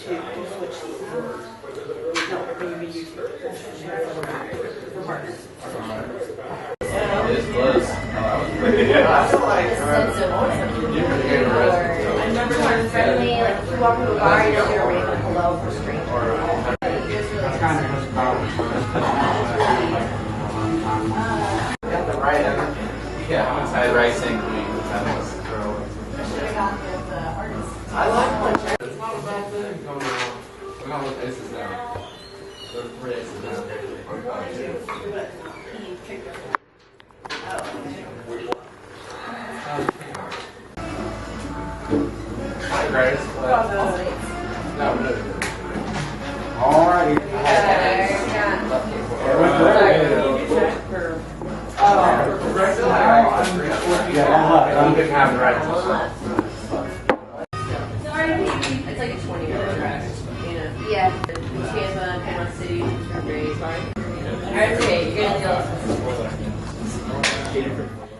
to switch seasons. No, we're going to use for partners. This was. I feel like you really gave a rest. I remember when friendly, like if you walk into a bar, you don't hear a raven hello for strangers. Got the right energy. Yeah, I had right saying queen. I like my. It's not a bad thing going on. I'm gonna look aces down. There's 3 aces down. Hi, Grace. No, no. Alrighty. You can have the right. It's like a 20-minute drive, you know? Yeah. Tampa, Panama City, Great. Sorry. Alright, okay, you're gonna deal with this.